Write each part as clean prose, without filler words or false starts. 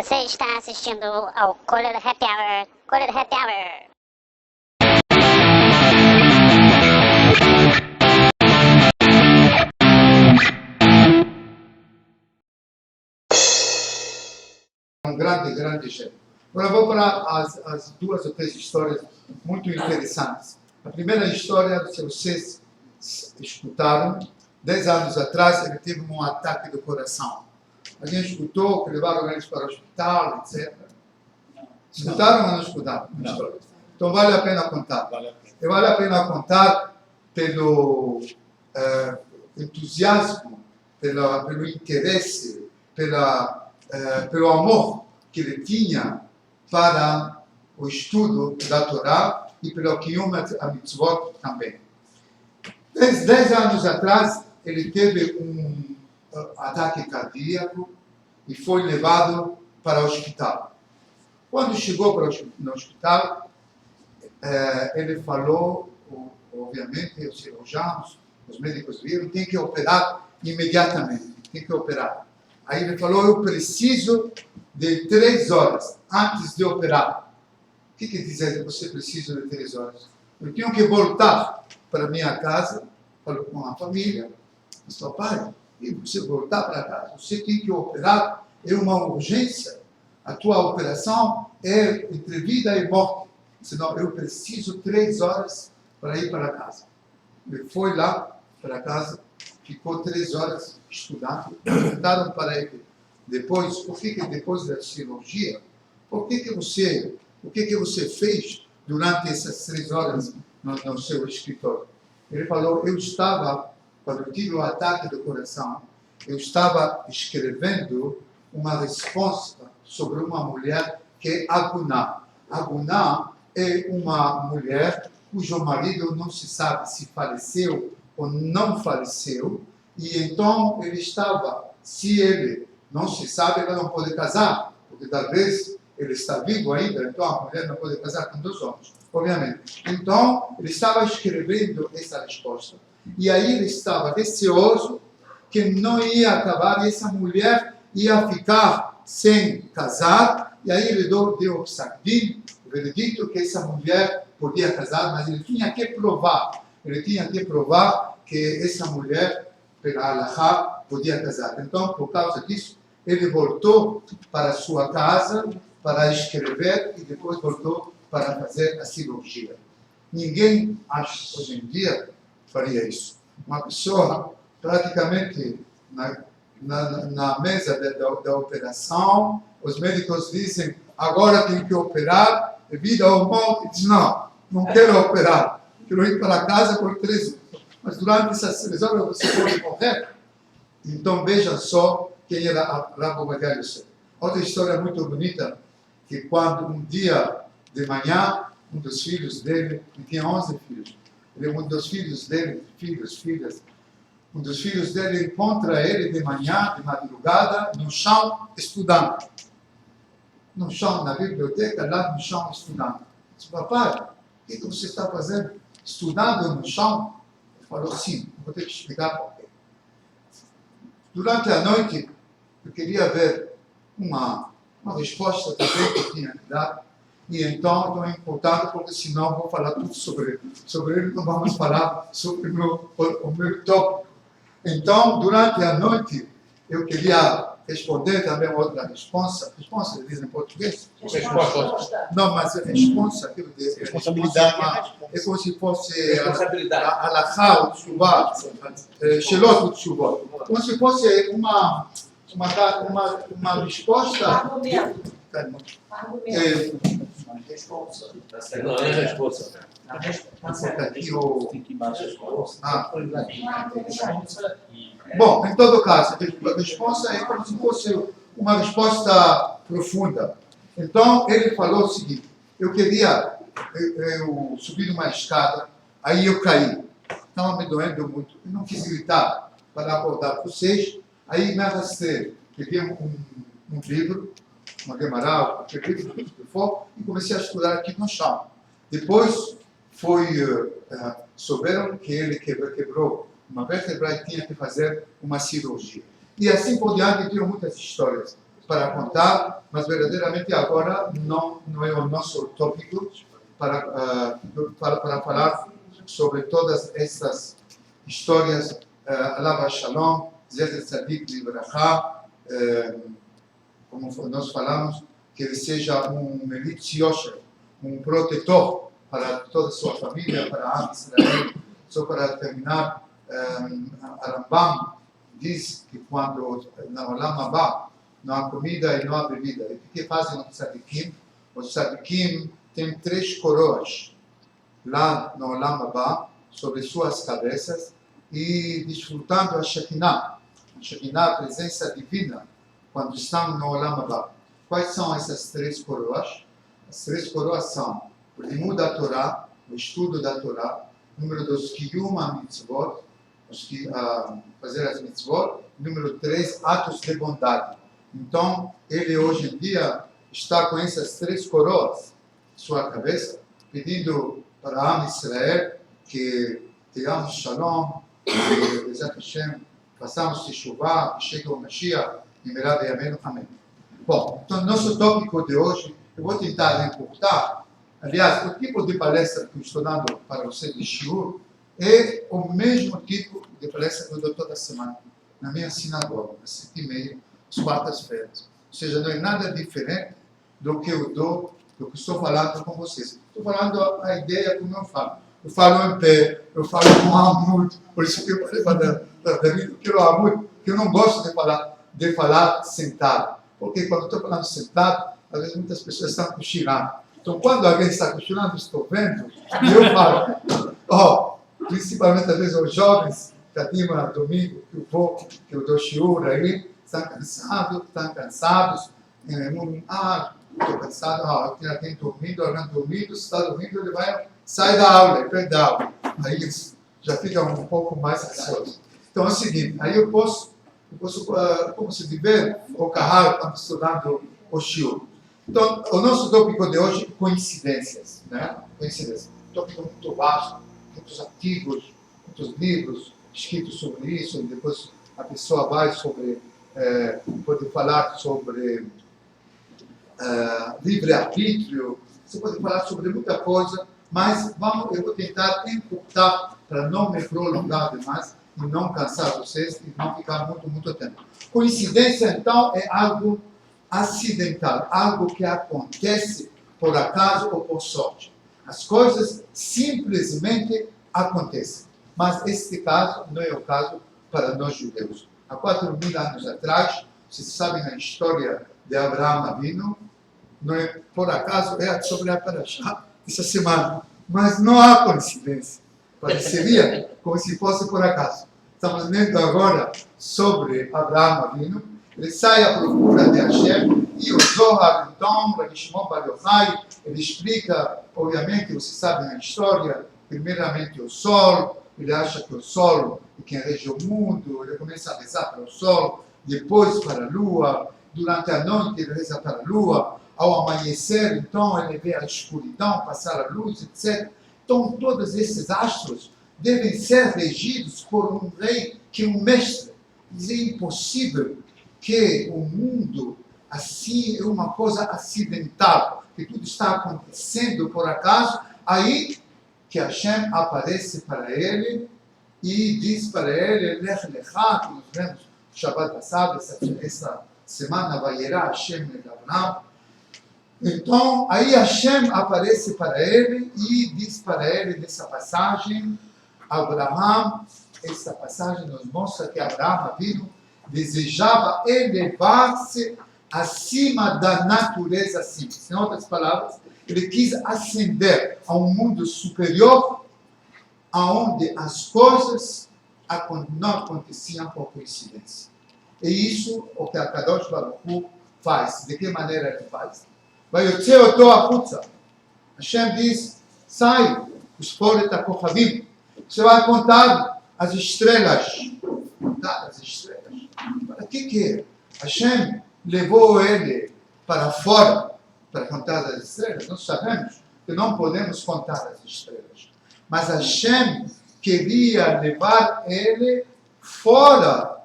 Você está assistindo ao Colher Happy Hour. Colher Happy Hour. Um grande jeito. Agora vou para as duas ou três histórias muito interessantes. A primeira história, se vocês escutaram, 10 anos atrás ele teve um ataque do coração. Alguém escutou que levaram eles para o hospital, etc. Escutaram ou não escutaram? Não. Então vale a pena contar. E vale a pena contar pelo entusiasmo, pelo interesse, pelo amor que ele tinha para o estudo da Torá e pelo Kiyum HaMitzvot também. 10 anos atrás, ele teve um ataque cardíaco e foi levado para o hospital. Quando chegou no hospital, ele falou, obviamente, os cirurgiãos, os médicos viram, tem que operar imediatamente, tem que operar. Aí ele falou, eu preciso de 3 horas antes de operar. O que quer dizer que você precisa de 3 horas? Eu tenho que voltar para minha casa, falou com a família, disse, pai, e você voltar para casa, você tem que operar, é uma urgência. A tua operação é entre vida e morte. Senão eu preciso 3 horas para ir para casa. Ele foi lá para casa, ficou 3 horas estudando, perguntaram para ele depois, por que depois da cirurgia, o que você fez durante essas 3 horas no seu escritório? Ele falou, quando eu tive o ataque do coração, eu estava escrevendo uma resposta sobre uma mulher que é Aguná. Aguná é uma mulher cujo marido não se sabe se faleceu ou não faleceu, e então ele estava, se ele não se sabe, ela não pode casar, porque talvez ele está vivo ainda, então a mulher não pode casar com 2 homens, obviamente. Então, ele estava escrevendo essa resposta, e aí ele estava receoso que não ia acabar, e essa mulher ia ficar sem casar, e aí ele deu o psaque-din, o veredicto, que essa mulher podia casar, mas ele tinha que provar que essa mulher, pela halakha, podia casar. Então, por causa disso, ele voltou para sua casa para escrever e depois voltou para fazer a cirurgia. Ninguém, acho, hoje em dia, faria isso. Uma pessoa, praticamente, na mesa da operação, os médicos dizem, agora tem que operar, vida ou morte. Ele diz, não quero operar, quero ir para casa por 3 horas. Mas durante essas 3 horas você pode morrer. Então veja só quem era Rav Ovadia Yosef. Outra história muito bonita, que quando um dia de manhã, um dos filhos dele, ele tinha 11 filhos, um dos filhos dele, um dos filhos dele encontra ele de manhã, de madrugada, no chão, estudando. No chão, na biblioteca, lá no chão, estudando. Diz, papai, o que você está fazendo? Estudando no chão? Ele falou, sim, vou ter que explicar por quê. Durante a noite, eu queria ver uma resposta também que eu tinha que dar, e então estou importando, porque senão vou falar tudo sobre ele. Sobre ele não vamos falar sobre o meu tópico. Então, durante a noite, eu queria responder também outra resposta. Resposta, eles dizem em português? Resposta. Não, mas a resposta, aquilo de Responsabilidade. é como se fosse Responsabilidade. a halakha, o tshuvah, shelot o tshuvot. Como se fosse uma resposta. Argumento. Resposta. Não é resposta. Aqui o... Tem que ir mais resposta. Bom, em todo caso, a resposta é como se fosse uma resposta profunda. Então, ele falou o seguinte, eu subi numa escada, aí eu caí. Estava me doendo muito, eu não quis gritar para acordar vocês, aí me arrastei, peguei um livro, uma Gemara, qualquer livro que for, e comecei a estudar aqui no chão. Depois, souberam que ele quebrou uma vértebra e tinha que fazer uma cirurgia. E assim por diante, tinham muitas histórias. para contar, mas verdadeiramente agora não é o nosso tópico para falar sobre todas essas histórias. Alava Shalom, Zezer Tzadik Libraha, como nós falamos, que ele seja um Melitz Yosher, um protetor para toda a sua família, para a Israel. Só para terminar, Rambam diz que quando na Olam Haba não há comida e não há bebida, e o que fazem os tzadikim? Os tzadikim têm 3 coroas lá no Olam Haba sobre suas cabeças e desfrutando a Shekinah, a presença divina, quando estão no Olam Haba. Quais são essas 3 coroas? As 3 coroas são o Limud da Torá, o estudo da Torá, número 2, Kiyum HaMitzvot, fazer as mitzvot, número 3, atos de bondade. Então, ele hoje em dia está com essas 3 coroas em sua cabeça, pedindo para a Am Israel que tenhamos Shalom, que, Bezat Hashem, façamos Teshuvah, que chegue o Mashiach, em Merad Yameinu, amém. Bom, então, nosso tópico de hoje, eu vou tentar encurtar. Aliás, o tipo de palestra que eu estou dando para você de Shiur é o mesmo tipo de palestra que eu dou toda semana, na minha sinagoga, às 7h30, às quartas-feiras. Ou seja, não é nada diferente do que eu dou, do que estou falando com vocês. Estou falando a ideia como eu falo. Eu falo em pé, eu falo com Amud, por isso que eu falei para David que eu amo, que eu não gosto de falar sentado. Porque quando estou falando sentado, às vezes muitas pessoas estão cochilando. Então, quando alguém está cochilando, estou vendo, e eu falo, principalmente às vezes os jovens, Kadima, domingo, que eu dou shiur aí, estão cansados, estou cansado, eu tenho dormido, alguém dormindo, se está dormindo, ele sai da aula, ele perde a aula. Aí eles já ficam um pouco mais ansiosos. Então é o seguinte, aí eu posso como se dizer, o carro quando estou dando o shiur. Então, o nosso tópico de hoje é coincidências, né? Coincidências. Um tópico muito vasto, muitos artigos, muitos livros escritos sobre isso, e depois a pessoa vai pode falar sobre livre-arbítrio, você pode falar sobre muita coisa, mas eu vou tentar encurtar para não me prolongar demais e não cansar vocês e não ficar muito tempo. Coincidência, então, é algo acidental, algo que acontece por acaso ou por sorte. As coisas simplesmente acontecem. Mas este caso não é o caso para nós judeus. Há 4.000 anos atrás, vocês sabem a história de Abraham Avinu, não é por acaso, é sobre a Parashá essa semana. Mas não há coincidência. Pareceria como se fosse por acaso. Estamos lendo agora sobre Abraham Avinu. Ele sai à procura de Hashem e o Zohar, então, Rabi Shimon Bar Yochai, ele explica, obviamente, vocês sabem a história, primeiramente o sol, ele acha que o sol é quem rege o mundo, ele começa a rezar para o sol, depois para a lua, durante a noite ele reza para a lua, ao amanhecer, então, ele vê a escuridão, passar a luz, etc. Então, todos esses astros devem ser regidos por um rei que é um mestre. É impossível que o mundo assim é uma coisa acidental, que tudo está acontecendo por acaso, aí que Hashem aparece para ele e diz para ele, Lech Lecha, que nós vemos no Shabbat passado, essa semana, Vayera Hashem Le'Abraham. Então, aí Hashem aparece para ele e diz para ele nessa passagem, Abraham, essa passagem nos mostra que Abraham desejava elevar-se acima da natureza simples. Em outras palavras, ele quis ascender a um mundo superior, onde as coisas não aconteciam por coincidência. E isso é o que a Kadosh Baruch Hu faz. De que maneira ele faz? Vai yotze oto achutza. Hashem diz, sai, usporet hakochavim. Você vai contar as estrelas. Contar as estrelas. Para que Hashem levou ele para fora para contar as estrelas? Nós sabemos que não podemos contar as estrelas. Mas Hashem queria levar ele fora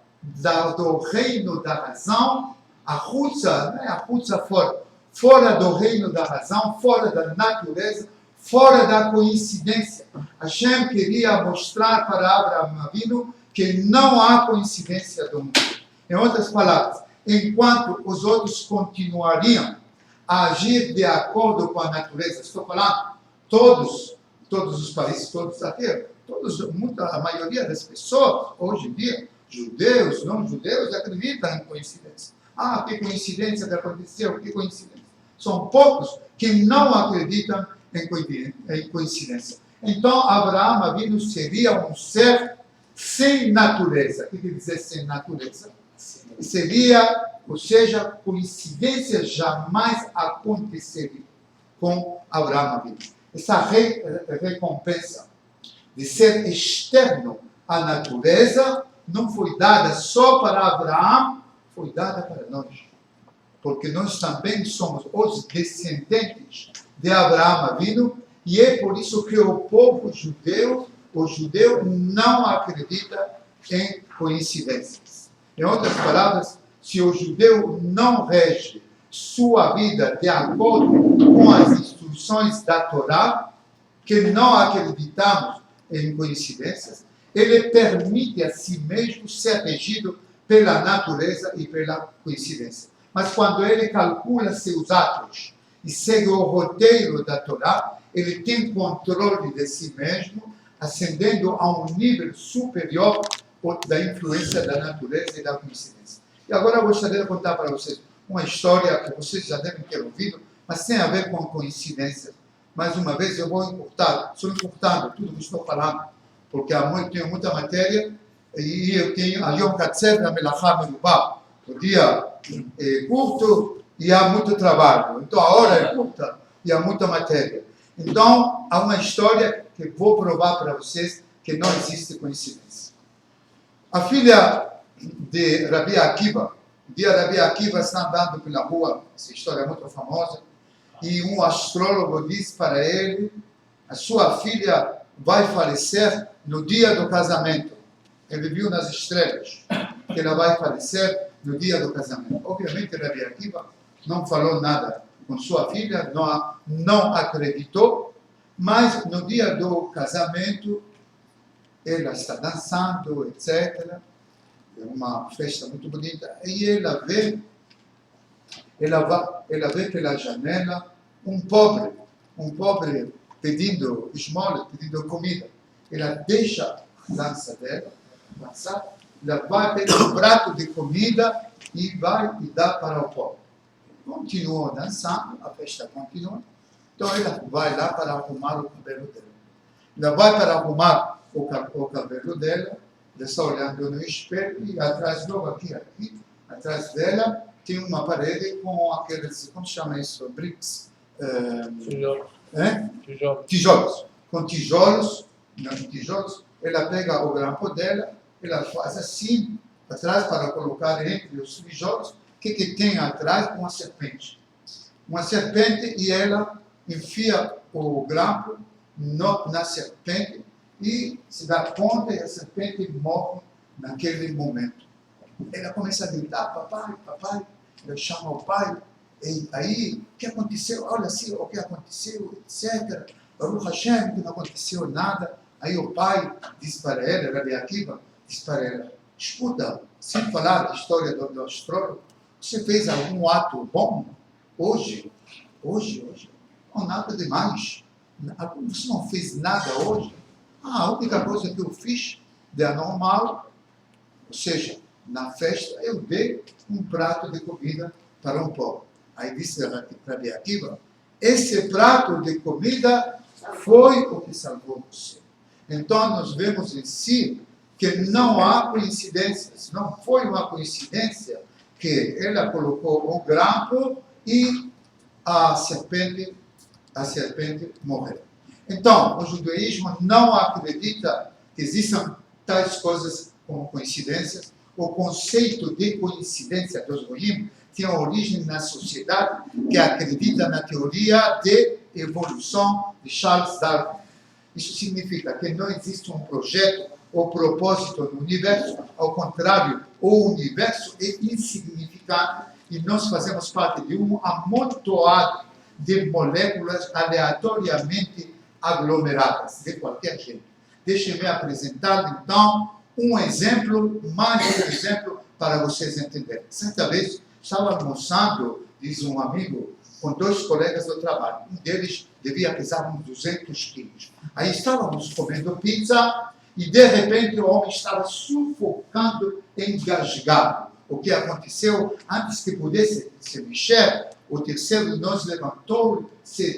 do reino da razão A Rússia não é a Rússia fora do reino da razão, fora da natureza, fora da coincidência. Hashem queria mostrar para Abraham Avinu que não há coincidência do mundo. Em outras palavras, enquanto os outros continuariam a agir de acordo com a natureza, estou falando todos os países, todos da terra, a maioria das pessoas, hoje em dia, judeus, não judeus, acreditam em coincidência. Ah, que coincidência que aconteceu, que coincidência. São poucos que não acreditam em coincidência. Então, Abraham Avinu seria um ser sem natureza. O que quer dizer sem natureza? Seria, ou seja, coincidência jamais aconteceria com Abraham Avinu. Essa recompensa de ser externo à natureza não foi dada só para Abraão, foi dada para nós. Porque nós também somos os descendentes de Abraão Avinu, e é por isso que o judeu não acredita em coincidências. Em outras palavras, se o judeu não rege sua vida de acordo com as instruções da Torá, que não acreditamos em coincidências, ele permite a si mesmo ser regido pela natureza e pela coincidência. Mas quando ele calcula seus atos e segue o roteiro da Torá, ele tem controle de si mesmo, ascendendo a um nível superior da influência da natureza e da coincidência. E agora eu gostaria de contar para vocês uma história que vocês já devem ter ouvido, mas tem a ver com coincidência. Mais uma vez eu vou estou encurtando tudo que estou falando, porque eu tenho muita matéria e eu tenho a Yom Katzer da Melachá Merubá. O dia é curto e há muito trabalho. Então a hora é curta e há muita matéria. Então há uma história que vou provar para vocês que não existe coincidência. A filha de Rabi Akiva, Rabi Akiva está andando pela rua, essa história é muito famosa, e um astrólogo diz para ele: a sua filha vai falecer no dia do casamento. Ele viu nas estrelas que ela vai falecer no dia do casamento. Obviamente, Rabi Akiva não falou nada com sua filha, não acreditou, mas no dia do casamento, ela está dançando, etc. É uma festa muito bonita. E ela vê pela janela um pobre pedindo esmola, pedindo comida. Ela deixa a dança dela, ela vai pegar um prato de comida e vai e dá para o pobre. Continua dançando, a festa continua. Então ela vai lá para arrumar o cabelo dela. Ela vai para arrumar o cabelo dela, ela está olhando no espelho e atrás, logo aqui, atrás dela, tem uma parede com aqueles, como se chama isso? Bricks? Tijolos. Com tijolos, ela pega o grampo dela, ela faz assim, atrás, para colocar entre os tijolos. O que tem atrás? Uma serpente. Uma serpente, e ela enfia o grampo na serpente e se dá conta, e a serpente morre naquele momento. Ela começa a gritar: papai, papai. Ela chama o pai. E aí, o que aconteceu? Olha assim, o que aconteceu, etc. Baruch Hashem, que não aconteceu nada. Aí o pai diz para ela, Rabi Akiva, diz para ela: escuta, sem falar da história do astrólogo, você fez algum ato bom hoje? Não, nada demais. Você não fez nada hoje? A única coisa que eu fiz de anormal, ou seja, na festa, eu dei um prato de comida para um pobre. Aí disse Rabi Akiva: esse prato de comida foi o que salvou você. Então nós vemos em si que não há coincidências. Não foi uma coincidência que ela colocou o grampo e a serpente morreu. Então, o judaísmo não acredita que existam tais coisas como coincidências. O conceito de coincidência dos goyim tem origem na sociedade que acredita na teoria de evolução de Charles Darwin. Isso significa que não existe um projeto ou propósito no universo. Ao contrário, o universo é insignificante e nós fazemos parte de um amontoado de moléculas aleatoriamente aglomeradas de qualquer jeito. Deixem-me apresentar, então, um exemplo, mais um exemplo, para vocês entenderem. Certa vez, estava almoçando, diz um amigo, com 2 colegas do trabalho. Um deles devia pesar uns 200 quilos. Aí estávamos comendo pizza e, de repente, o homem estava sufocando, engasgado. O que aconteceu? Antes que pudesse se mexer, o terceiro de nós levantou,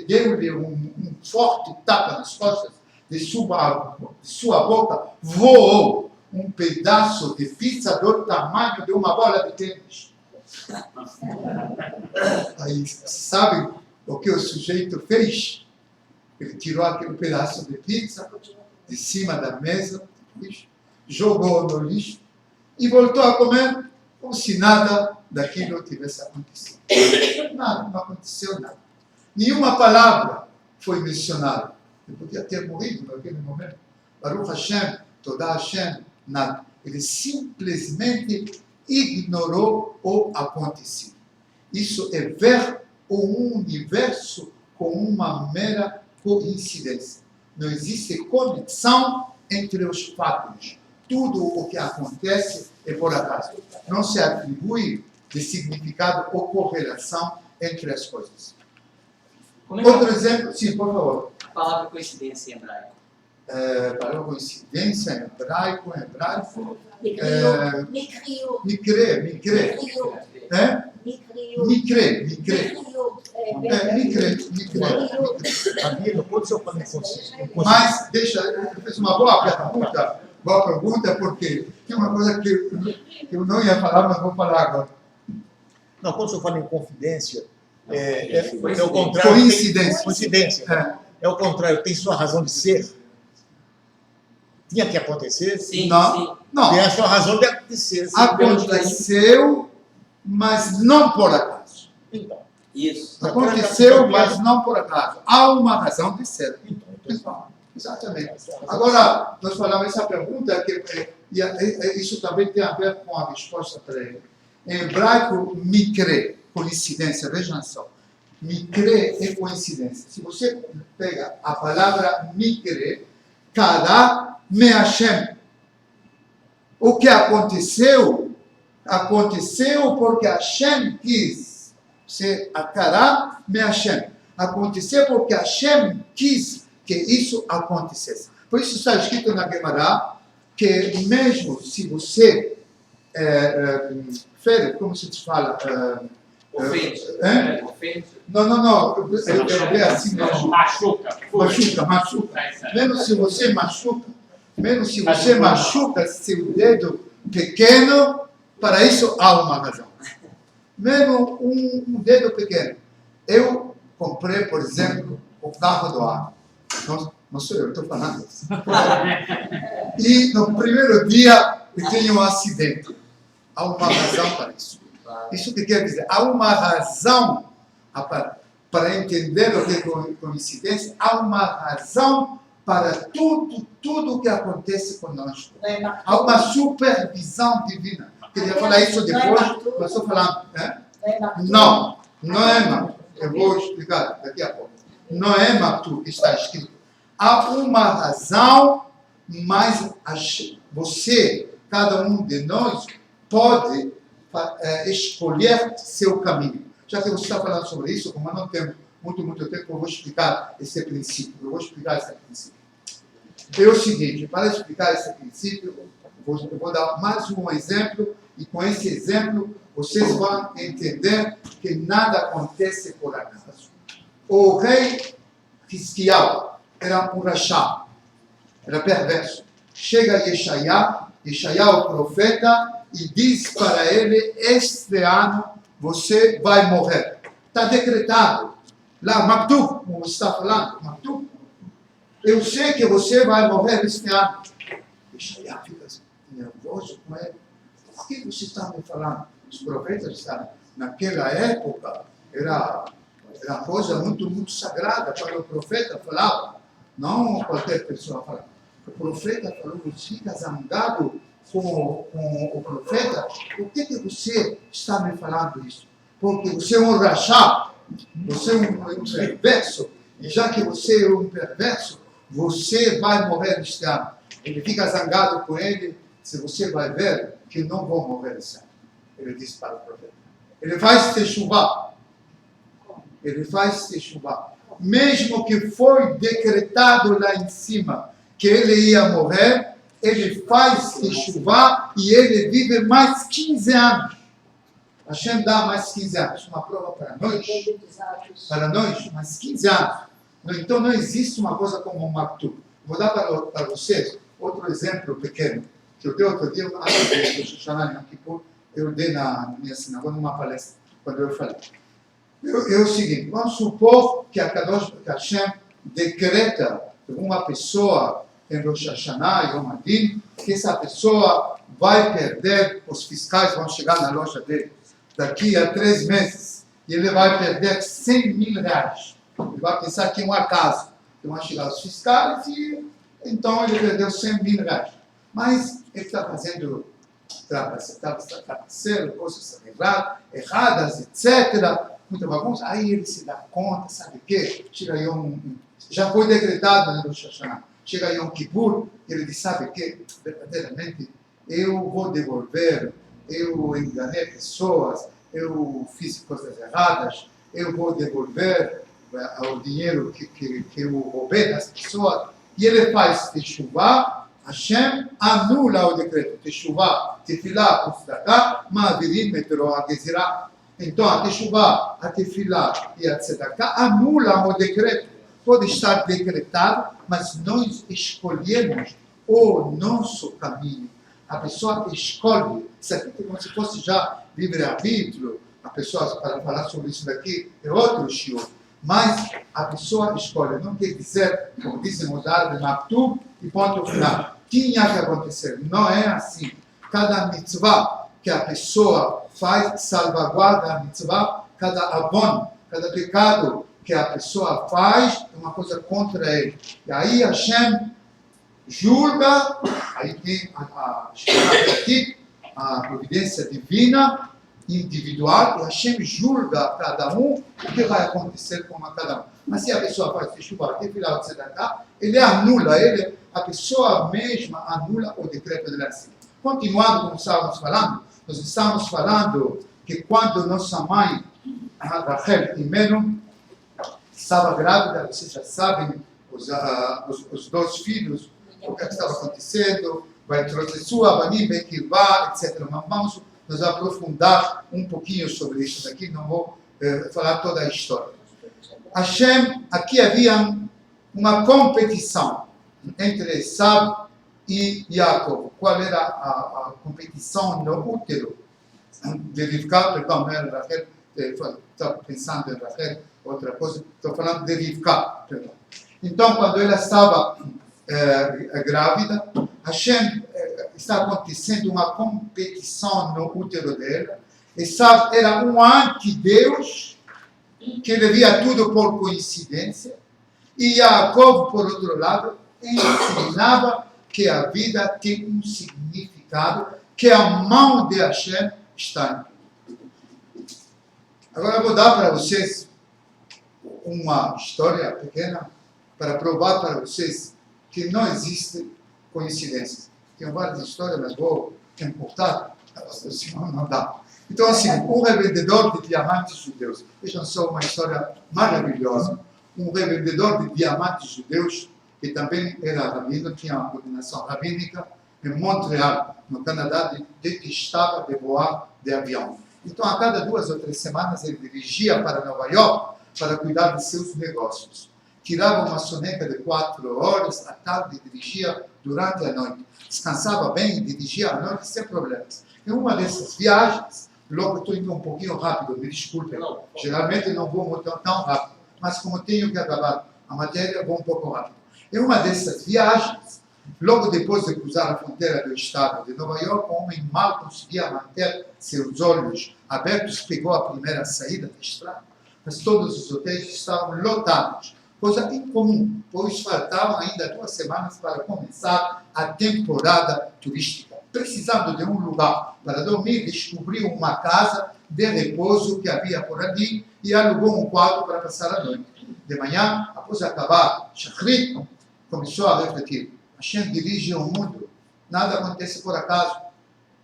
deu-lhe um forte tapa nas costas, de sua boca voou um pedaço de pizza do tamanho de uma bola de tênis. Aí, sabe o que o sujeito fez? Ele tirou aquele pedaço de pizza de cima da mesa, jogou no lixo e voltou a comer como se nada daquilo tivesse acontecido. Nada, não aconteceu nada. Nenhuma palavra foi mencionada. Ele podia ter morrido naquele momento. Baruch Hashem, Todá Hashem, nada. Ele simplesmente ignorou o acontecido. Isso é ver o universo com uma mera coincidência. Não existe conexão entre os fatos. Tudo o que acontece é por acaso. Não se atribui de significado ou correlação entre as coisas. Outro exemplo, sim, por favor. A palavra coincidência em hebraico. Para coincidência em hebraico, Mikriot. Mikre. Rabino, quando eu falo em Mas, deixa, eu fiz uma boa pergunta, porque tem uma coisa que eu não ia falar, mas vou falar agora. Não, quando eu falo em confidência, é o contrário. Coincidência. Coincidência. É o contrário, tem sua razão de ser. Tinha que acontecer? Sim, Não, não. Tem a sua razão de acontecer. Aconteceu, mas não por acaso. Então, Isso. Aconteceu, mas não por acaso. Há uma razão de ser. Exatamente. Agora, nós falamos essa pergunta, isso também tem a ver com a resposta para ele. Em hebraico, mikre, coincidência, vejam só. Mikre é coincidência. Se você pega a palavra mikre, kara me Hashem. O que aconteceu porque Hashem quis. Você kara me Hashem. Aconteceu porque Hashem quis que isso acontecesse. Por isso está escrito na Gemara que mesmo se você fere, como se fala? Ofende. Ofende. Não. Eu quero ver assim. Machuca. Machuca. Mesmo se você machuca seu dedo pequeno, para isso há uma razão. Mesmo um dedo pequeno. Eu comprei, por exemplo, o carro do ano. Não sou eu, estou falando. E no primeiro dia eu tenho um acidente. Há uma razão para isso. Isso que quer dizer? Há uma razão para entender o que é coincidência. Há uma razão para tudo que acontece conosco. Há uma supervisão divina. Queria falar isso depois, mas estou falando. Não é Matu. Eu vou explicar daqui a pouco. Não é Matu que está escrito. Há uma razão, mas você, cada um de nós, pode escolher seu caminho. Já que você está falando sobre isso, como eu não tenho muito tempo, eu vou explicar esse princípio. É o seguinte, para explicar esse princípio, eu vou dar mais um exemplo, e com esse exemplo, vocês vão entender que nada acontece por acaso. O rei Hizquiyahu era um rachá, era perverso. Chega Yeshayahu, o profeta, e diz para ele: este ano você vai morrer. Está decretado. Lá, Maktub, como você está falando, Maktub. Eu sei que você vai morrer este ano. Yeshayahu fica nervoso com ele. O que você está me falando? Os profetas, naquela época, era coisa muito sagrada para o profeta falar. Não qualquer pessoa fala. O profeta falou: você fica zangado com o profeta? Por que você está me falando isso? porque você é um rachá, você é um perverso, e já que você é um perverso, você vai morrer este ano. Ele fica zangado com ele, se você vai ver que não vão morrer esse ano. Ele disse para o profeta. Ele faz techuvá. Ele faz techuvá. Mesmo que foi decretado lá em cima que ele ia morrer, ele faz techuvá e ele vive mais 15 anos. Hashem dá mais 15 anos. Uma prova para nós, mais 15 anos. Então não existe uma coisa como um maktub. Vou dar para vocês outro exemplo pequeno. Que eu dei outro dia, eu dei na minha sinagoga numa palestra, quando eu falei. É o seguinte, vamos supor que a Hashem decreta uma pessoa em Rosh Hashanah e Yom Adin, que essa pessoa vai perder, os fiscais vão chegar na loja dele daqui a 3 meses, e ele vai perder 100 mil reais. Ele vai pensar que é um acaso. Então vão chegar os fiscais e então ele perdeu 100 mil reais. Mas ele está fazendo trapaceiro, coisas erradas, etc. Muita bagunça. Aí ele se dá conta, sabe o quê? Chega aí já foi decretado no Rosh Hashanah. Chega aí Kippur, ele diz, sabe o quê? Verdadeiramente, eu vou devolver, eu enganei pessoas, eu fiz coisas erradas, eu vou devolver o dinheiro que eu roubei das pessoas. E ele faz techuvá, Hashem anula o decreto. Techuvá, tefilá, tzedakah, ma'avirim metro ha'gezirah. Então, a techuvá, a tefilá e a tzedakah anulam o decreto. Pode estar decretado, mas nós escolhemos o nosso caminho. A pessoa escolhe. Isso aqui é como se fosse já livre-arbítrio. A pessoa, para falar sobre isso daqui, é outro shiur. Mas a pessoa escolhe. Não quer dizer, como dizem os árabes, maktub e ponto final. Tinha que acontecer. Não é assim. Cada mitzvah que a pessoa faz, salvaguarda a mitzvah. Cada avon, cada pecado que a pessoa faz, é uma coisa contra ele. E aí Hashem julga, aí tem a providência divina, individual, e Hashem julga cada um o que vai acontecer com cada um. Mas se a pessoa faz teshuvah, tefilá, tzedakah, ele anula, a pessoa mesma anula o decreto de Hashem. Continuando como estávamos falando, nós estamos falando que quando nossa mãe, Rachel Imenu, estava grávida, vocês já sabem, os 2 filhos, o que estava acontecendo, vai trazer sua, Bani, Bekirvá, etc. Mas vamos nos aprofundar um pouquinho sobre isso daqui, não vou falar toda a história. Hashem, aqui havia uma competição entre Esav e Yaakov. Qual era a competição no útero? Verificar, perdão, não era Rachel, estava pensando em Rachel, outra coisa, estou falando de Rivka. Então, quando ela estava grávida, Hashem está acontecendo uma competição no útero dela. Esav era um anti-Deus, que ele via tudo por coincidência, e Yaakov, por outro lado, ensinava que a vida tem um significado, que a mão de Hashem está em tudo. Agora eu vou dar para vocês uma história pequena para provar para vocês que não existe coincidência. Tem várias histórias, mas vou encurtar, senão não dá. Então, assim, um revendedor de diamantes judeus. Vejam só uma história maravilhosa. Um revendedor de diamantes judeus, que também era rabino, tinha uma coordenação rabínica, em Montreal, no Canadá, detestava de voar de avião. Então, a cada 2 ou 3 semanas, ele dirigia para Nova York para cuidar de seus negócios. Tirava uma soneca de 4 horas, à tarde dirigia durante a noite. Descansava bem e dirigia à noite sem problemas. Em uma dessas viagens, logo estou indo um pouquinho rápido, me desculpem. Geralmente não vou muito tão rápido, mas como tenho que acabar a matéria, vou um pouco rápido. Em uma dessas viagens, logo depois de cruzar a fronteira do estado de Nova York, o homem mal conseguia manter seus olhos abertos, pegou a primeira saída da estrada, mas todos os hotéis estavam lotados. Coisa incomum, pois faltavam ainda 2 semanas para começar a temporada turística. Precisando de um lugar para dormir, descobriu uma casa de repouso que havia por ali e alugou um quarto para passar a noite. De manhã, após acabar Shachrit, começou a refletir: Hashem dirige o mundo, nada acontece por acaso,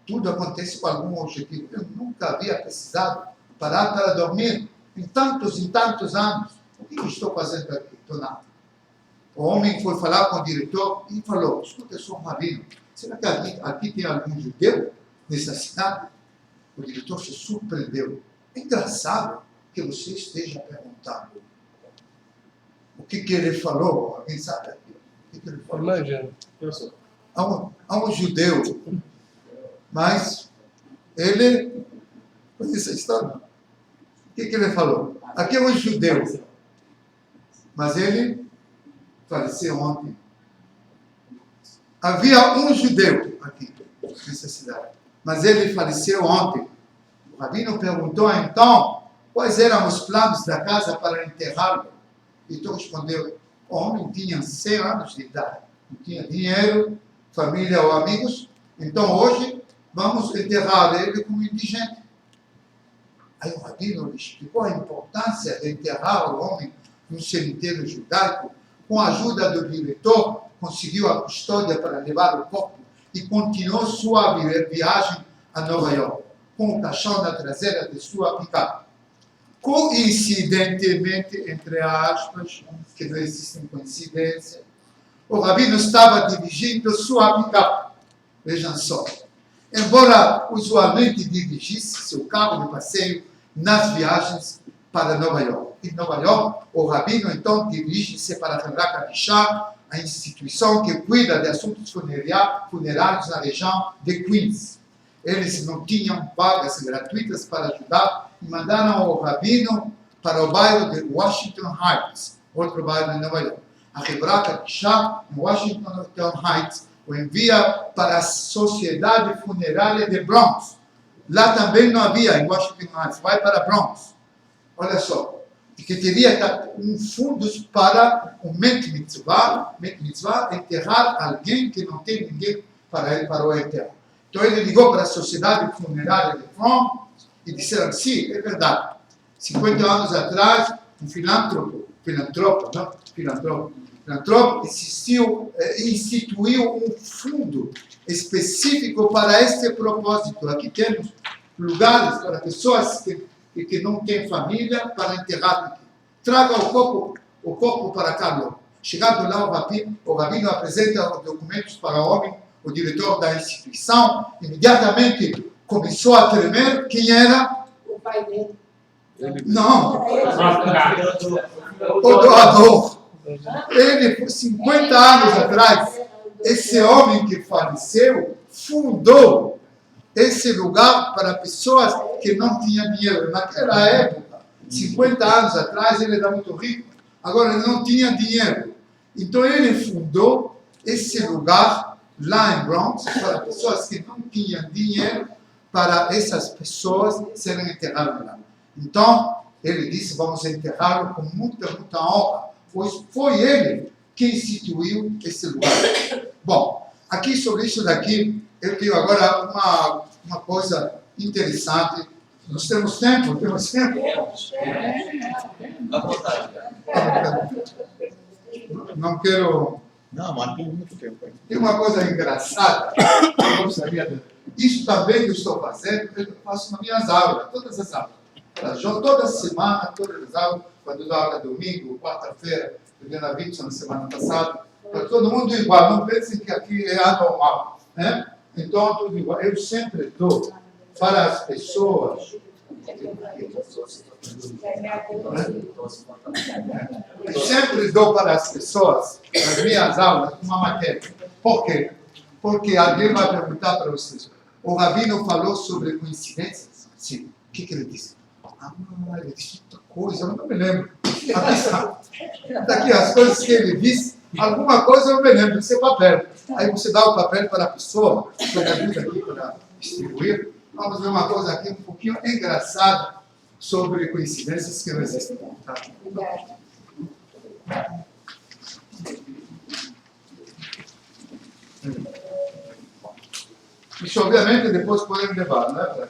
tudo acontece com algum objetivo. Eu nunca havia precisado parar para dormir em tantos anos. O que estou fazendo aqui? Estou nada. O homem foi falar com o diretor e falou: escuta, eu sou um rabino, será que aqui tem algum judeu nessa cidade? O diretor se surpreendeu. É engraçado que você esteja perguntando. O que ele falou? Alguém sabe aqui? O que ele falou? Imagina. Há um judeu, mas ele... Conhece a história? O que ele falou? Aqui é um judeu, mas ele faleceu ontem. Havia um judeu aqui, nessa cidade, mas ele faleceu ontem. O rabino perguntou então quais eram os planos da casa para enterrá-lo. Então respondeu: o homem tinha 100 anos de idade, não tinha dinheiro, família ou amigos, então hoje vamos enterrar ele como indigente. Aí o rabino lhe explicou a importância de enterrar o homem no cemitério judaico. Com a ajuda do diretor, conseguiu a custódia para levar o corpo e continuou sua viagem a Nova York, com o caixão na traseira de sua picape. Coincidentemente, entre aspas, que não existem coincidências, o rabino estava dirigindo sua picape. Vejam só. Embora usualmente dirigisse seu carro de passeio nas viagens para Nova York. Em Nova York, o rabino então dirige-se para a Hevra Kadishah, a instituição que cuida de assuntos funerários na região de Queens. Eles não tinham vagas gratuitas para ajudar e mandaram o rabino para o bairro de Washington Heights, outro bairro de Nova York. A Hevra Kadishah, em Washington Heights, o envia para a Sociedade Funerária de Bronx. Lá também não havia, em Washington Heights, vai para Bronx. Olha só, que teria um fundo para o Met Mitzvah, enterrar alguém que não tem ninguém para o enterrar. Então ele ligou para a Sociedade Funerária de Bronx e disseram: sim, é verdade. 50 anos atrás, um filantropo instituiu um fundo específico para este propósito. Aqui temos lugares para pessoas que não têm família para enterrar aqui. Traga o corpo para cá logo. Chegando lá, o rabino apresenta os documentos para o homem, o diretor da instituição, imediatamente começou a tremer. Quem era? O pai dele. Não, o doador. Ele, por 50 anos atrás, esse homem que faleceu, fundou esse lugar para pessoas que não tinham dinheiro. Naquela época, 50 anos atrás, ele era muito rico, agora ele não tinha dinheiro. Então ele fundou esse lugar lá em Bronx para pessoas que não tinham dinheiro, para essas pessoas serem enterradas lá. Então ele disse: vamos enterrá-lo com muita honra, pois foi ele que instituiu esse lugar. Bom, aqui sobre isso daqui, eu tenho agora uma coisa interessante. Nós temos tempo? Temos tempo? À vontade. Não quero... Não, mas tem muito tempo aí. Tem uma coisa engraçada que eu gostaria de... Isso também que eu estou fazendo, eu faço nas minhas aulas, todas as aulas. Toda semana, todas as aulas, quando eu dou aula domingo, quarta-feira, eu dei na Vítima na semana passada, para todo mundo igual, não pensem que aqui é anormal, né? Então, tudo igual. Eu sempre dou para as pessoas. Eu sempre dou para as pessoas, nas minhas aulas, uma matéria. Por quê? Porque alguém vai perguntar para vocês: o rabino falou sobre coincidências? Sim. O que ele disse? Ele disse outra coisa, eu não me lembro. Daqui as coisas que ele disse, alguma coisa eu me lembro, esse é papel. Aí você dá o papel para a pessoa, que ajuda aqui para distribuir. Vamos ver uma coisa aqui um pouquinho engraçada sobre coincidências que não existem. Tá? Isso, obviamente, depois podemos levar, né?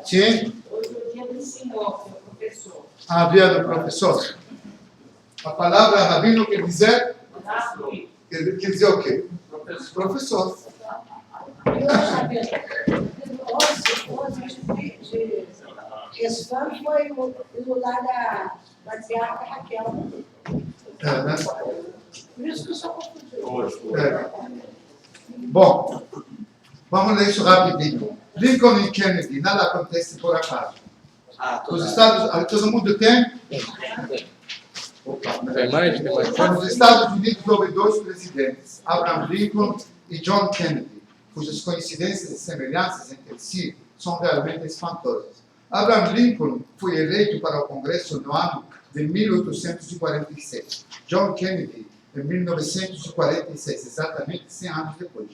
Sim? Hoje é o dia do senhor, meu professor. A dia do professor. A palavra rabino quer dizer o quê? Professor. Hoje, esse ano foi o lá da Tiago Raquel. É, né? Por isso que eu sou confundido. É. Bom, vamos ler isso rapidinho. Lincoln e Kennedy, nada acontece por acaso. Os Estados, todo mundo tem? Opa, Tem mais? Nos Estados Unidos houve dois presidentes, Abraham Lincoln e John Kennedy, cujas coincidências e semelhanças entre si são realmente espantosas. Abraham Lincoln foi eleito para o Congresso no ano de 1846. John Kennedy, em 1946, exatamente 100 anos depois.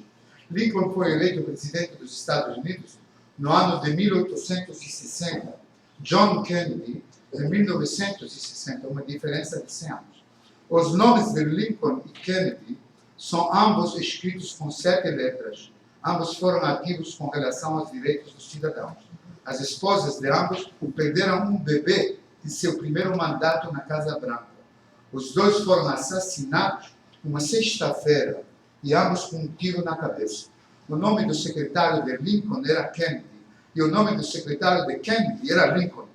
Lincoln foi eleito presidente dos Estados Unidos no ano de 1860. John Kennedy, em 1960, uma diferença de 100 anos. Os nomes de Lincoln e Kennedy são ambos escritos com 7 letras. Ambos foram ativos com relação aos direitos dos cidadãos. As esposas de ambos perderam um bebê de seu primeiro mandato na Casa Branca. Os dois foram assassinados numa sexta-feira e ambos com um tiro na cabeça. O nome do secretário de Lincoln era Kennedy e o nome do secretário de Kennedy era Lincoln.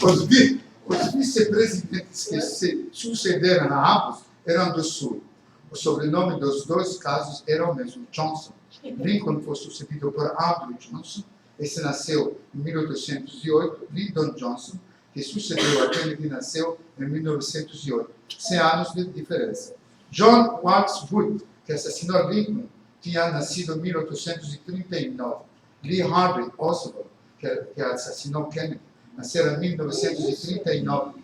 Os vice-presidentes que se sucederam a ambos eram do Sul. O sobrenome dos dois casos era o mesmo, Johnson. Lincoln foi sucedido por Andrew Johnson. Esse nasceu em 1808. Lyndon Johnson, que sucedeu a Kennedy, nasceu em 1908. 100 anos de diferença. John Wilkes Booth, que assassinou Lincoln, tinha nascido em 1839. Lee Harvey Oswald, que assassinou Kennedy, nasceu em 1939.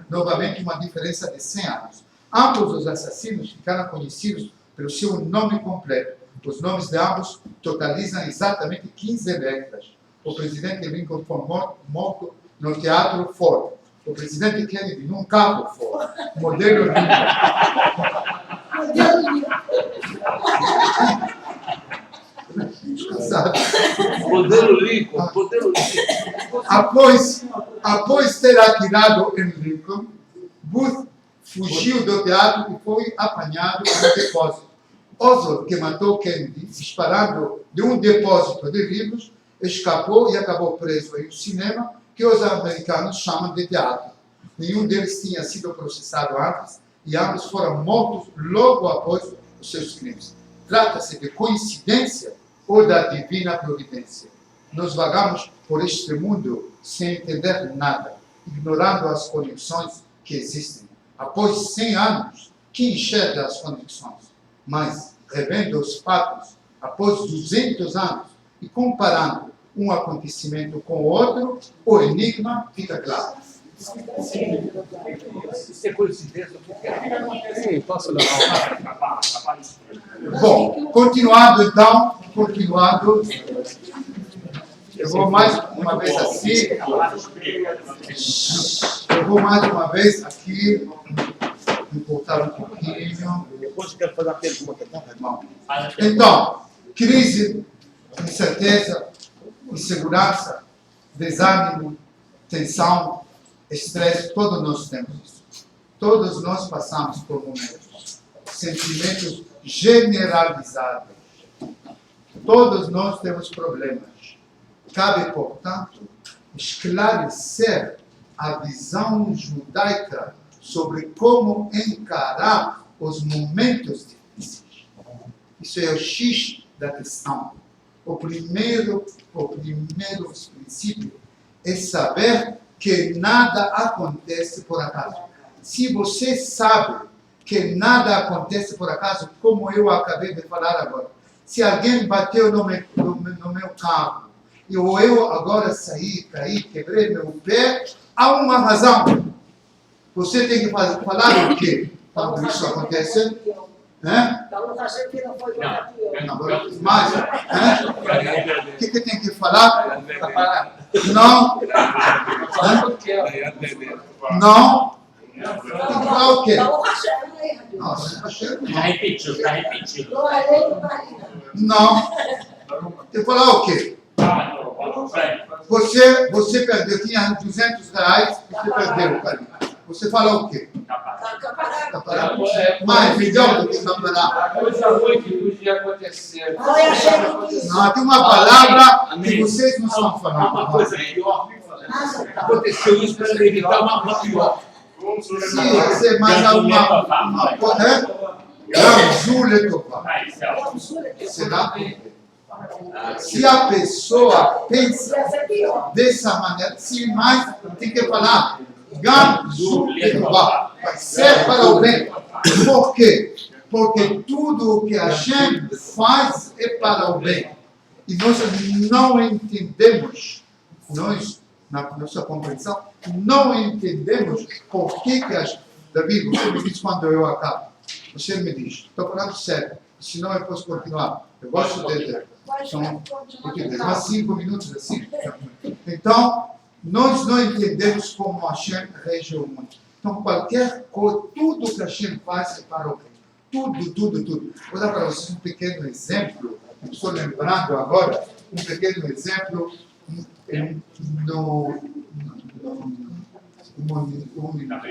Novamente, uma diferença de 100 anos. Ambos os assassinos ficaram conhecidos pelo seu nome completo. Os nomes de ambos totalizam exatamente 15 letras. O presidente Lincoln foi morto no Teatro Ford. O presidente Kennedy num carro Ford. Modelo Lincoln. Modelo Lincoln. Após ter atirado em Lincoln, Booth fugiu do teatro e foi apanhado no depósito. Oswald, que matou Kennedy, disparando de um depósito de livros, escapou e acabou preso em um cinema que os americanos chamam de teatro. Nenhum deles tinha sido processado antes e ambos foram mortos logo após os seus crimes. Trata-se de coincidência ou da divina providência? Nós vagamos por este mundo sem entender nada, ignorando as conexões que existem. Após 100 anos, quem enxerga as conexões? Mas, revendo os fatos, após 200 anos, e comparando um acontecimento com o outro, o enigma fica claro. Isso é coincidência? Sim, posso levar. Bom, continuando então, eu vou mais uma vez assim, aqui, importar um pouquinho. Depois eu quero fazer uma pergunta, tá, irmão? Então, crise, incerteza, insegurança, desânimo, tensão, estresse, todos nós temos isso. Todos nós passamos por momentos, sentimentos generalizados. Todos nós temos problemas. Cabe, portanto, esclarecer a visão judaica sobre como encarar os momentos difíceis. Isso é o X da questão. O primeiro princípio é saber que nada acontece por acaso. Se você sabe que nada acontece por acaso, como eu acabei de falar agora, se alguém bateu no meu carro, e eu agora caí, quebrei meu pé, há uma razão. Você tem que falar o quê quando isso acontece? Mas, o que tem que falar? Não. Não. Tem que falar o quê? Nossa, Hashem Tá repetindo, tá repetindo. Glória do Marina. não. Eu falar o quê? Você perdeu, tinha 200 reais, você perdeu, Karina. Você fala o quê? Tá parado? Mais melhor do que tá parado. Coisa ruim que podia acontecer. Foi a gente. Não, tem uma palavra que vocês não estão Uma falando. coisa pior. Nossa, Aconteceu isso para evitar uma pior. Se você mais uma coisa, Gamzule Tová. Aí, Celso. Será? Se a pessoa pensa essa é pior. dessa maneira, se mais tem que falar Gamzule Tová. Vai ser para o bem. Por quê? Porque tudo o que a gente faz é para o bem. E nós não entendemos, nós, na nossa compreensão, não entendemos por que a gente... David, você me diz quando eu acabo. Você me diz, estou falando sério, senão eu posso continuar. Eu gosto de... São mais 5 minutos assim. Então, nós não entendemos como Hashem rege o mundo. Então, qualquer coisa, tudo que Hashem faz é para o bem. Tudo. Vou dar para vocês um pequeno exemplo. Estou lembrando agora um pequeno exemplo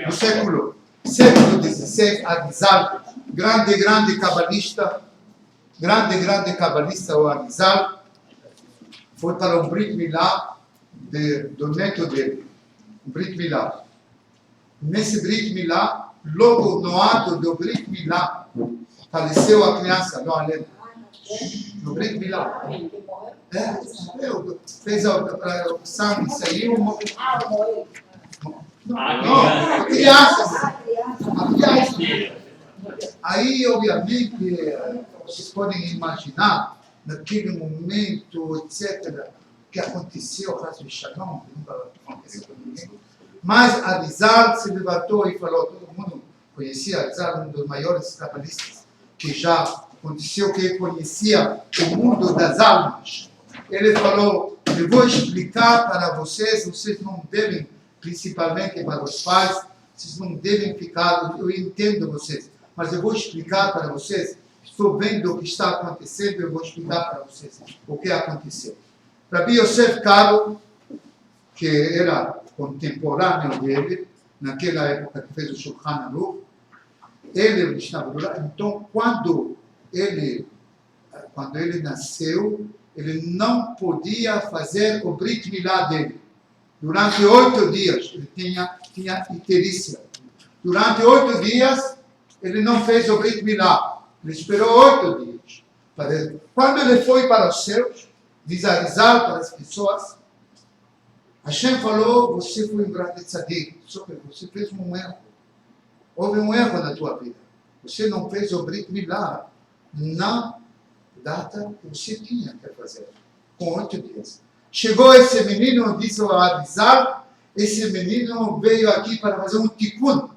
no século XVI, Arizal, grande cabalista, o Arizal, foi para o Brit Milá do neto dele, o Brit Milá. Nesse Brit Milá, logo no ato do Brit Milá, faleceu a criança, não a Helena. No Brit Milá. Fez o sangue, saiu, morreu. Não, a criança. Aí, obviamente, vocês podem imaginar, naquele momento, etc., que aconteceu, Hashem Shalom, que nunca aconteceu com ninguém. Mas Arizal se levantou e falou, todo mundo conhecia Arizal, um dos maiores cabalistas, que já aconteceu, que ele conhecia o mundo das almas. Ele falou, eu vou explicar para vocês não devem, principalmente para os pais, vocês não devem ficar, eu entendo vocês, mas eu vou explicar para vocês, estou vendo o que está acontecendo, eu vou explicar para vocês o que aconteceu. Rabbi Yosef Karo, que era contemporâneo dele, naquela época que fez o Shulchan Aruch, ele estava lá, então quando ele nasceu, ele não podia fazer o Brit Milá dele. Durante 8 dias, ele tinha icterícia. Durante 8 dias, ele não fez o Brit Milá. Ele esperou 8 dias. Quando ele foi para os céus, diz Arizal para as pessoas, Hashem falou, você foi um grande tzadik, só que você fez um erro. Houve um erro na tua vida. Você não fez o Brit Milá na data que você tinha que fazer, com 8 dias. Chegou esse menino, disse o Arizal, esse menino veio aqui para fazer um tikkun,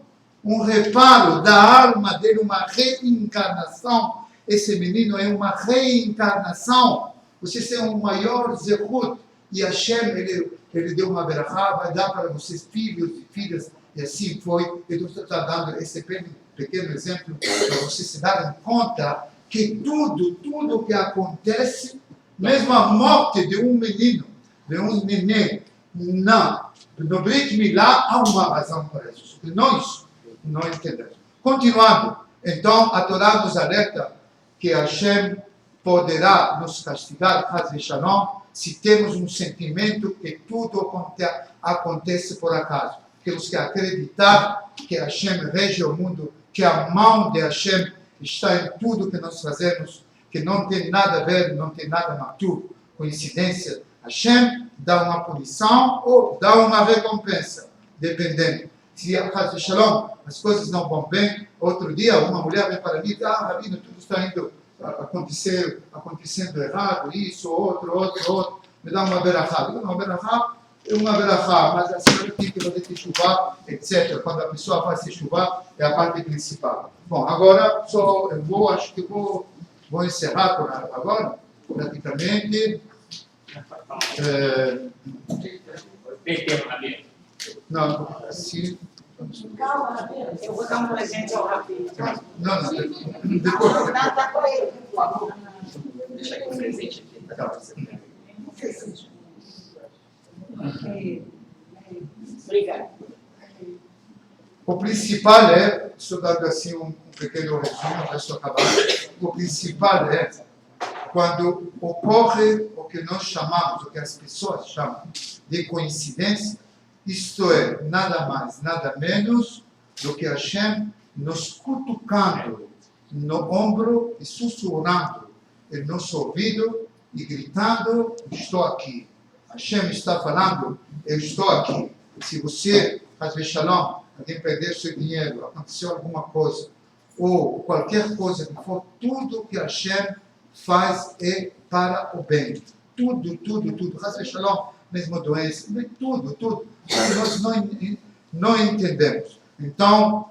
um reparo da alma dele, uma reencarnação. Esse menino é uma reencarnação. Vocês têm um maior zehut, e Hashem, ele deu uma berachá, vai dar para vocês filhos e filhas, e assim foi. Eu estou dando esse pequeno exemplo para vocês se darem conta que tudo que acontece, mesmo a morte de um menino, de um neném, no Brit Milá, há uma razão para isso. Nós não entendemos. Continuando, então, a Torá nos alerta que Hashem poderá nos castigar, Haz Shalom, se temos um sentimento que tudo acontece por acaso. Temos que acreditar que Hashem rege o mundo, que a mão de Hashem está em tudo que nós fazemos, que não tem nada a ver, não tem nada maturo, coincidência. Hashem dá uma punição ou dá uma recompensa, dependendo. Se Haz Shalom, as coisas não vão bem, outro dia uma mulher vem para mim e diz, Rabino, tudo está indo acontecendo errado, isso, outro, me dá uma berachá. Uma berachá é uma berachá, mas a senhora tem que fazer teshuvá, etc. Quando a pessoa faz teshuvá, é a parte principal. Bom, agora acho que vou encerrar por agora, praticamente. Tem tempo na mesa. Não, assim. Calma, Rabino. Eu vou dar um presente ao Rabino. Não, depois. Tá com ele. Deixa aqui um presente aqui, tá? Tá. Obrigada. O principal é, estou dando assim um pequeno resumo, já estou acabando. O principal é quando ocorre o que nós chamamos, o que as pessoas chamam de coincidência, isto é, nada mais, nada menos do que Hashem nos cutucando no ombro e sussurrando em nosso ouvido e gritando, estou aqui. Hashem está falando, eu estou aqui. Se você, Hasbe Shalom, alguém perder seu dinheiro, aconteceu alguma coisa, ou qualquer coisa que for, tudo que Hashem faz é para o bem. Tudo, tudo, tudo. Hasbe Shalom, mesmo doença, tudo. Nós não entendemos. Então,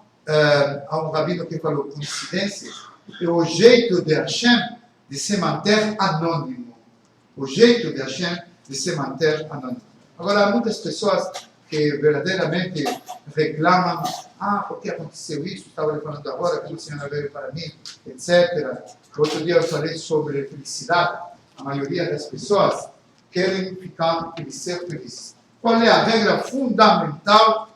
há um rabino que falou, coincidências é o jeito de Hashem de se manter anônimo. O jeito de Hashem de se manter anônimo. Agora, há muitas pessoas que verdadeiramente reclamam, por que aconteceu isso? Estava lhe falando agora, que o Senhor veio para mim, etc. Outro dia eu falei sobre felicidade. A maioria das pessoas querem ser felizes. Qual é a regra fundamental?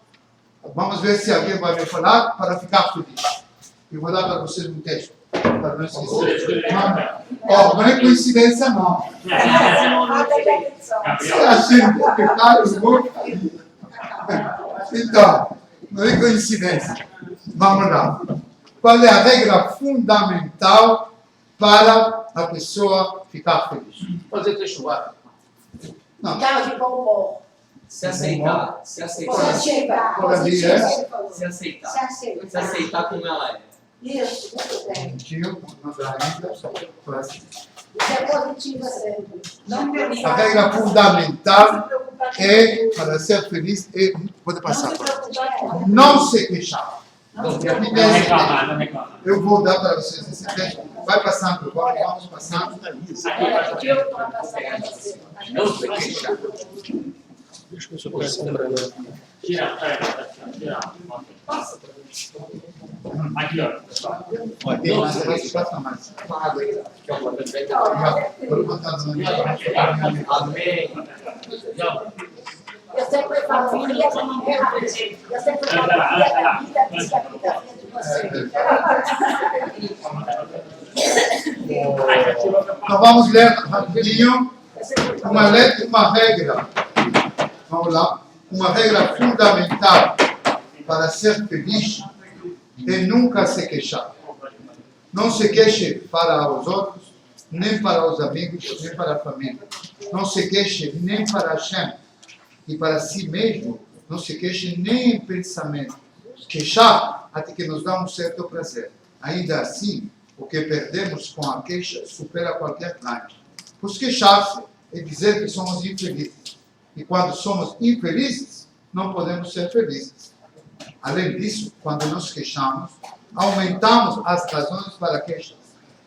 Vamos ver se alguém vai me falar para ficar feliz. Eu vou dar para vocês um texto, para não esquecer. Não é coincidência, não. Se a gente ficar, eu vou. Então, não é coincidência. Vamos lá. Qual é a regra fundamental para a pessoa ficar feliz? Fazer teshuva. Não. Cara de bom humor. Se aceitar. Se aceitar. Se aceitar. Por ali, é? Se aceitar. Se aceitar. Se aceitar como ela é. Isso, muito bem. Tio, mandar ainda. Isso é positivo sempre. Não permita. A regra fundamental é, para ser feliz, pode passar. Não se queixar. E aqui Não tem reclamar, não reclamar. eu vou dar para vocês esse texto. Vai passando, vamos passando. Aqui eu vou passar para você. Não se queixar. Tira, tira. Aqui, ó, pessoal. Olha, tem mais, passa mais. Vou botar no meu. Amém. Eu sempre falo, filha, eu sempre falo, filha da vida, diz a vida de você. Então vamos ler rapidinho uma regra. Vamos lá. Uma regra fundamental para ser feliz é nunca se queixar. Não se queixe para os outros, nem para os amigos, nem para a família. Não se queixe nem para Hashem e para si mesmo. Não se queixe nem em pensamento. Queixar até que nos dá um certo prazer. Ainda assim, o que perdemos com a queixa supera qualquer ganho. Pois queixar-se é dizer que somos infelizes. E quando somos infelizes, não podemos ser felizes. Além disso, quando nos queixamos, aumentamos as razões para queixas.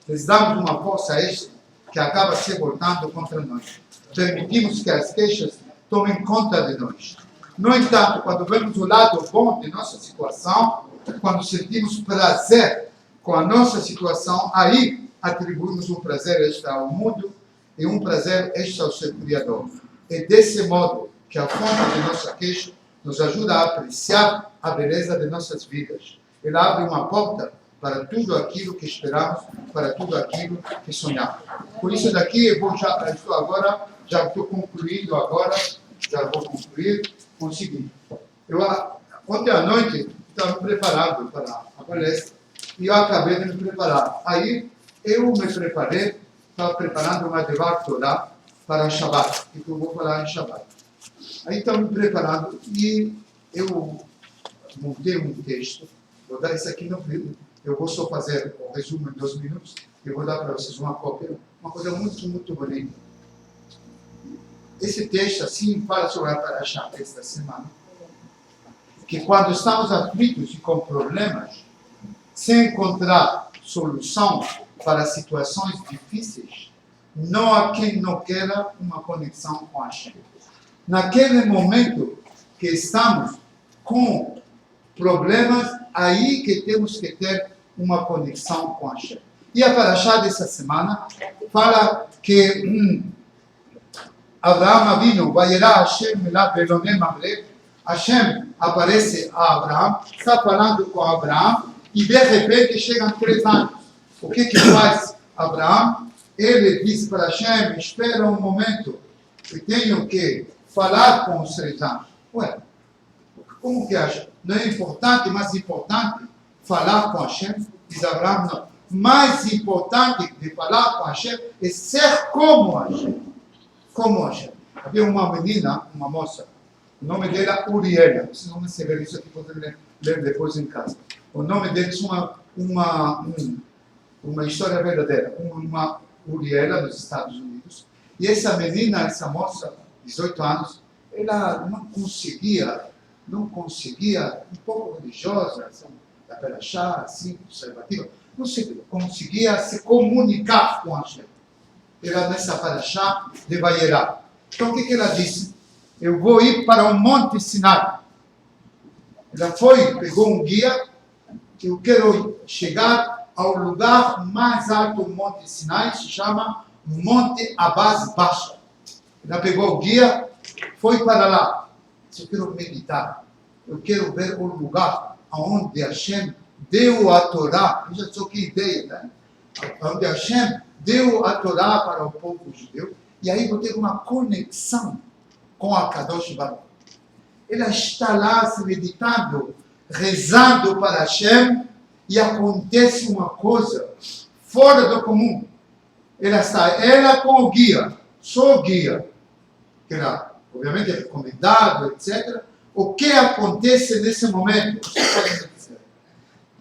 Lhes damos uma força extra que acaba se voltando contra nós. Permitimos que as queixas tomem conta de nós. No entanto, quando vemos o lado bom de nossa situação, quando sentimos prazer com a nossa situação, aí atribuímos um prazer extra ao mundo e um prazer extra ao seu Criador. É desse modo que a fonte de nossa queixa nos ajuda a apreciar a beleza de nossas vidas. Ela abre uma porta para tudo aquilo que esperamos, para tudo aquilo que sonhamos. Por isso daqui já estou concluindo agora, já vou concluir com o seguinte. Ontem à noite estava me preparando para a palestra e eu acabei de me preparar. Aí eu me preparei, estava preparando uma Devar Torah para Shabbat, que eu vou falar em Shabbat. Aí estava me preparando e eu montei um texto, vou dar isso aqui no vídeo, eu vou só fazer o resumo em 2 minutos, e vou dar para vocês uma cópia, uma coisa muito, muito bonita. Esse texto assim fala sobre a Parashá desta semana, que quando estamos aflitos e com problemas, sem encontrar solução para situações difíceis, não há quem não queira uma conexão com a Hashem. Naquele momento que estamos com problemas, aí que temos que ter uma conexão com Hashem. E a Parashá dessa semana fala que Abraham Avinu, Vayera Hashem Milá Belonem Mamre, Hashem aparece a Abraham, está falando com Abraham, e de repente chegam 3 anos. O que faz Abraham? Ele diz para Hashem, espera um momento, eu tenho que falar com os 3 anos. Ué, como que acha? Não é importante, mais importante falar com Hashem? Diz Abraham, não. Mais importante de falar com Hashem é ser como Hashem. Como Hashem. Havia uma menina, uma moça, o nome dela Uriela. Vocês vão receber isso aqui, podem ler depois em casa. O nome dela é uma história verdadeira. Uma Uriela nos Estados Unidos. E essa menina, essa moça, 18 anos, ela não conseguia, um pouco religiosa, da Perachá, assim, conservativa, não conseguia se comunicar com Hashem. Era nessa Parashá de Vayera. Então o que ela disse? Eu vou ir para o Monte Sinai. Ela pegou um guia, eu quero chegar ao lugar mais alto do Monte Sinai, se chama Monte Abaz Baixa. Ela pegou o guia, foi para lá. Eu quero meditar, eu quero ver o lugar onde Hashem deu a Torá. Já só que ideia, né? Onde Hashem deu a Torá para o povo judeu. E aí vou ter uma conexão com a Kadosh Baruch. Ela está lá se meditando, rezando para Hashem, e acontece uma coisa fora do comum. Ela com o guia, só o guia, que era, obviamente, recomendado, etc. O que acontece nesse momento?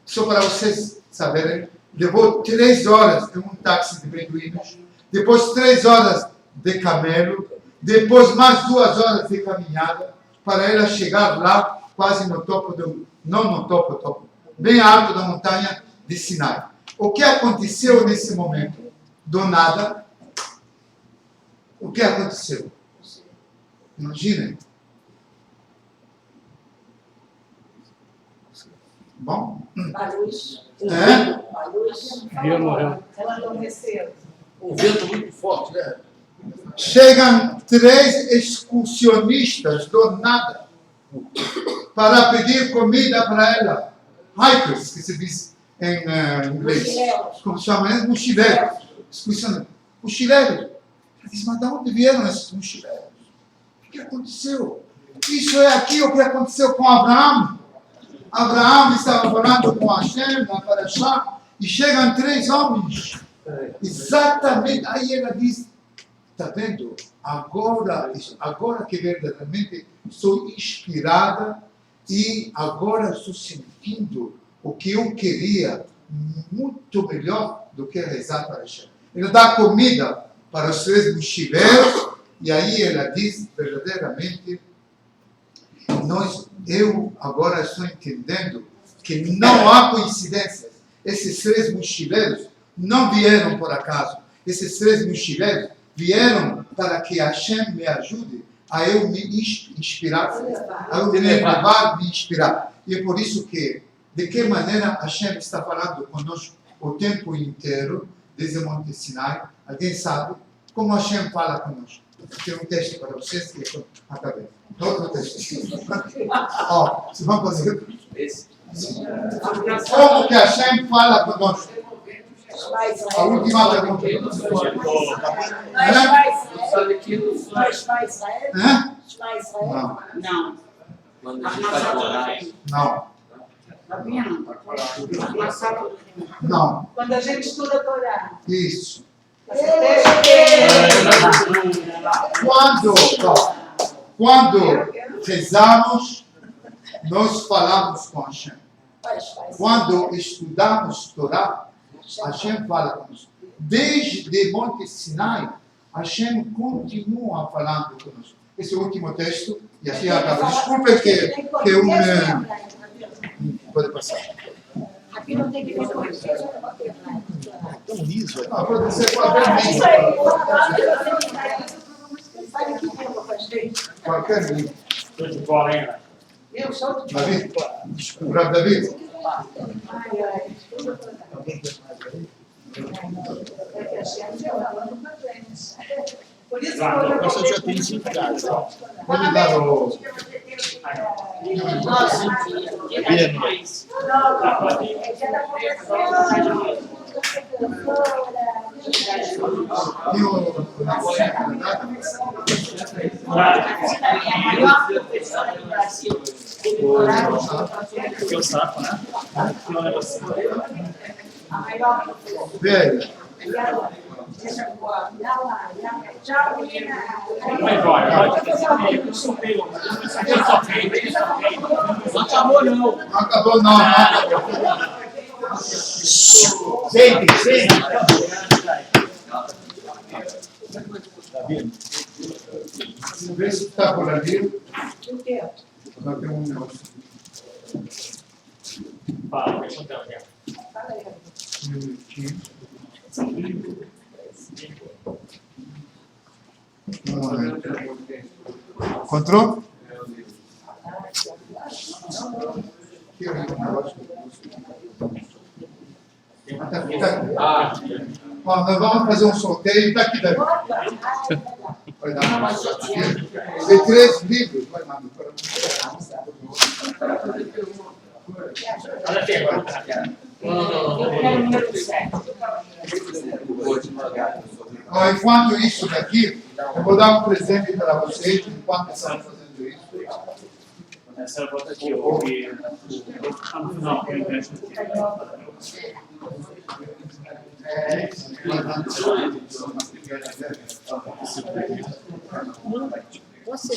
Só para vocês saberem, levou 3 horas em um táxi de beduínos, depois 3 horas de camelo, depois mais 2 horas de caminhada, para ela chegar lá, quase no topo bem alto da montanha de Sinai. O que aconteceu nesse momento? Do nada, o que aconteceu? Imaginem. Bom? A luz. É? A luz. Morreu. Ela adormeceu. Um vento muito forte, né? Chegam 3 excursionistas do nada para pedir comida para ela. Hikers, que se diz em inglês. Mochileiros. Como se chama? Mochileiros. Excursionistas. Mochileiros. Ela diz, mas de onde vieram esses mochileiros? O que aconteceu? Isso é aqui o que aconteceu com Abraão. Abraão estava falando com Hashem na Parashá e chegam 3 homens. Exatamente. Aí ela diz, está vendo? Agora que verdadeiramente estou inspirada e agora estou sentindo o que eu queria muito melhor do que rezar para Hashem. Ela dá comida para os 3 mochileiros e aí ela diz verdadeiramente, eu agora estou entendendo que não há coincidências. Esses 3 mochileiros não vieram por acaso. Esses 3 mochileiros vieram para que Hashem me ajude a eu me inspirar, a eu me levar, me inspirar. E é por isso que, de que maneira Hashem está falando conosco o tempo inteiro, desde o Monte Sinai. Alguém sabe como Hashem fala conosco? Tem um texto para vocês que eu acabei. Outro texto. Vocês vão fazer. Como que Hashem fala conosco? A última pergunta. Não. Quando a gente vai orar. Não. Tá vendo? Não. Quando a gente estuda a Torá. Isso. Quando rezamos, nós falamos com Hashem. Quando estudamos Torá, Hashem fala conosco. Desde Monte Sinai, Hashem continua falando conosco. Esse é o último texto, e assim acaba. Desculpe que eu me... Pode passar. Aqui não tem que ver com isso. Tão liso, é. Pode ser qualquer Isso aí. Qualquer livro. Estou de bola, hein? Eu sou de David? Desculpa, David. Alguém quer mais aí? Por isso que Essa eu já tenho em casa. Vou lhe dar o. E o negocinho candidato? Que o saco, né? Que o negocinho. Vê aí. Vai embora, vai. Não acabou, não. Não acabou, não. Não acabou. Sente, sente. Tá vendo? Vê se está por ali. Nós temos um negócio. Fala, pergunta, né? Um minutinho. Um momento. Encontrou? Aqui é um negócio. Tá aqui. Ó, nós vamos fazer um sorteio daqui. Vai dar mais aqui. Tem 3 livros. Vai, mano. Olha aqui agora. Ó, enquanto isso daqui, eu vou dar um presente para vocês, enquanto estão fazendo isso. Essa eu boto aqui, eu vou ouvir. Não, eu invento aqui. Você